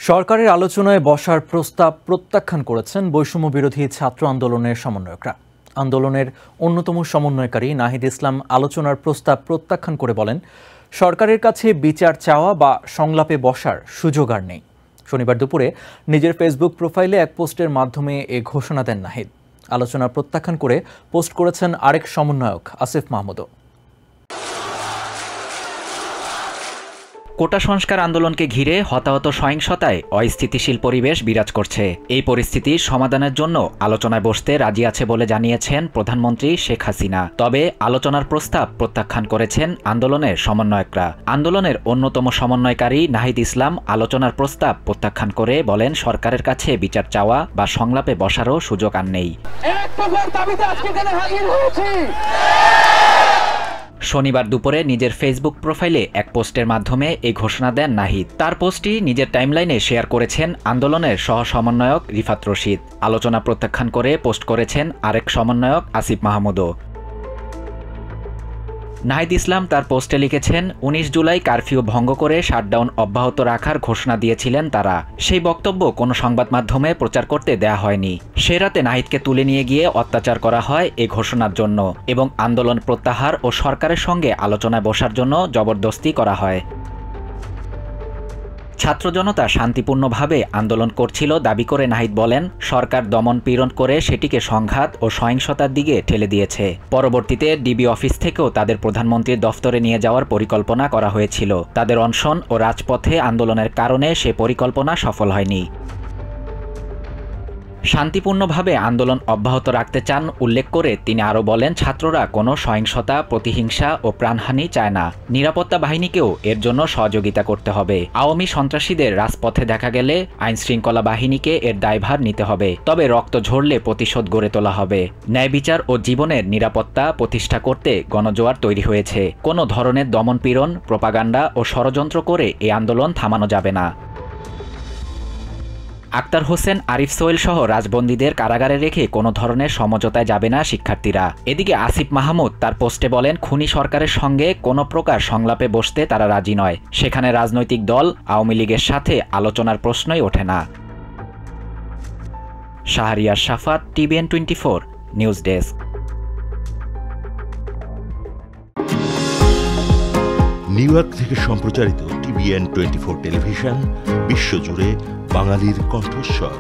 সরকারের আলোচনায় বসার প্রস্তাব প্রত্যাখ্যান করেছেন বৈষম্য বিরোধী ছাত্র আন্দোলনের সমন্বয়করা। আন্দোলনের অন্যতম সমন্বয়কারী নাহিদ ইসলাম আলোচনার প্রস্তাব প্রত্যাখ্যান করে বলেন, সরকারের কাছে বিচার চাওয়া বা সংলাপে বসার সুযোগ আর নেই। শনিবার দুপুরে নিজের ফেসবুক প্রোফাইলে এক পোস্টের মাধ্যমে এ ঘোষণা দেন নাহিদ। আলোচনা প্রত্যাখ্যান করে পোস্ট করেছেন আরেক সমন্বয়ক আসিফ মাহমুদও। কোটা সংস্কার আন্দোলনকে ঘিরে হতাহত সহিংসতায় অস্থিতিশীল পরিবেশ বিরাজ করছে। এই পরিস্থিতির সমাধানের জন্য আলোচনায় বসতে রাজি আছে বলে জানিয়েছেন প্রধানমন্ত্রী শেখ হাসিনা। তবে আলোচনার প্রস্তাব প্রত্যাখ্যান করেছেন আন্দোলনের সমন্বয়করা। আন্দোলনের অন্যতম সমন্বয়কারী নাহিদ ইসলাম আলোচনার প্রস্তাব প্রত্যাখ্যান করে বলেন, সরকারের কাছে বিচার চাওয়া বা সংলাপে বসারও সুযোগ আর নেই। শনিবার দুপুরে নিজের ফেসবুক প্রোফাইলে এক পোস্টের মাধ্যমে এই ঘোষণা দেন নাহিদ। তার পোস্টটি নিজের টাইমলাইনে শেয়ার করেছেন আন্দোলনের সহ সমন্বয়ক রিফাত রশিদ। আলোচনা প্রত্যাখ্যান করে পোস্ট করেছেন আরেক সমন্বয়ক আসিফ মাহমুদও। নাহিদ ইসলাম তার পোস্টে লিখেছেন, ১৯ জুলাই কারফিউ ভঙ্গ করে শাটডাউন অব্যাহত রাখার ঘোষণা দিয়েছিলেন তারা। সেই বক্তব্য কোনো সংবাদ মাধ্যমে প্রচার করতে দেয়া হয়নি। সে রাতে নাহিদকে তুলে নিয়ে গিয়ে অত্যাচার করা হয় এই ঘোষণার জন্য এবং আন্দোলন প্রত্যাহার ও সরকারের সঙ্গে আলোচনায় বসার জন্য জবরদস্তি করা হয়। ছাত্র জনতা শান্তিপূর্ণভাবে আন্দোলন করছিল দাবি করে নাহিদ বলেন, সরকার দমন পীড়ন করে সেটিকে সংঘাত ও সহিংসতার দিকে ঠেলে দিয়েছে। পরবর্তীতে ডিবি অফিস থেকেও তাদের প্রধানমন্ত্রীর দফতরে নিয়ে যাওয়ার পরিকল্পনা করা হয়েছিল। তাদের অনশন ও রাজপথে আন্দোলনের কারণে সে পরিকল্পনা সফল হয়নি। শান্তিপূর্ণভাবে আন্দোলন অব্যাহত রাখতে চান উল্লেখ করে তিনি আরও বলেন, ছাত্ররা কোনো সহিংসতা, প্রতিহিংসা ও প্রাণহানি চায় না। নিরাপত্তা বাহিনীকেও এর জন্য সহযোগিতা করতে হবে। আওয়ামী সন্ত্রাসীদের রাজপথে দেখা গেলে আইনশৃঙ্খলা বাহিনীকে এর দায়ভার নিতে হবে। তবে রক্ত ঝরলে প্রতিশোধ গড়ে তোলা হবে। ন্যায় বিচার ও জীবনের নিরাপত্তা প্রতিষ্ঠা করতে গণজোয়ার তৈরি হয়েছে। কোনো ধরনের দমনপীড়ন, প্রোপাগান্ডা ও ষড়যন্ত্র করে এই আন্দোলন থামানো যাবে না। আক্তার হোসেন, আরিফ সোহেল সহ রাজবন্দীদের কারাগারে রেখে কোনো ধরনের সমঝোতায় যাবে না শিক্ষার্থীরা। এদিকে আসিফ মাহমুদ তার পোস্টে বলেন, খুনি সরকারের সঙ্গে কোনো প্রকার সংলাপে বসতে তারা রাজি নয়। সেখানে রাজনৈতিক দল আওয়ামী লীগের সাথে আলোচনার প্রশ্নই ওঠে না। শাহরিয়ার শাফাত, TVN 24 news desk. New York থেকে সম্প্রচারিত TVN 24 টেলিভিশন বিশ্বজুড়ে বাঙালির কণ্ঠস্বর।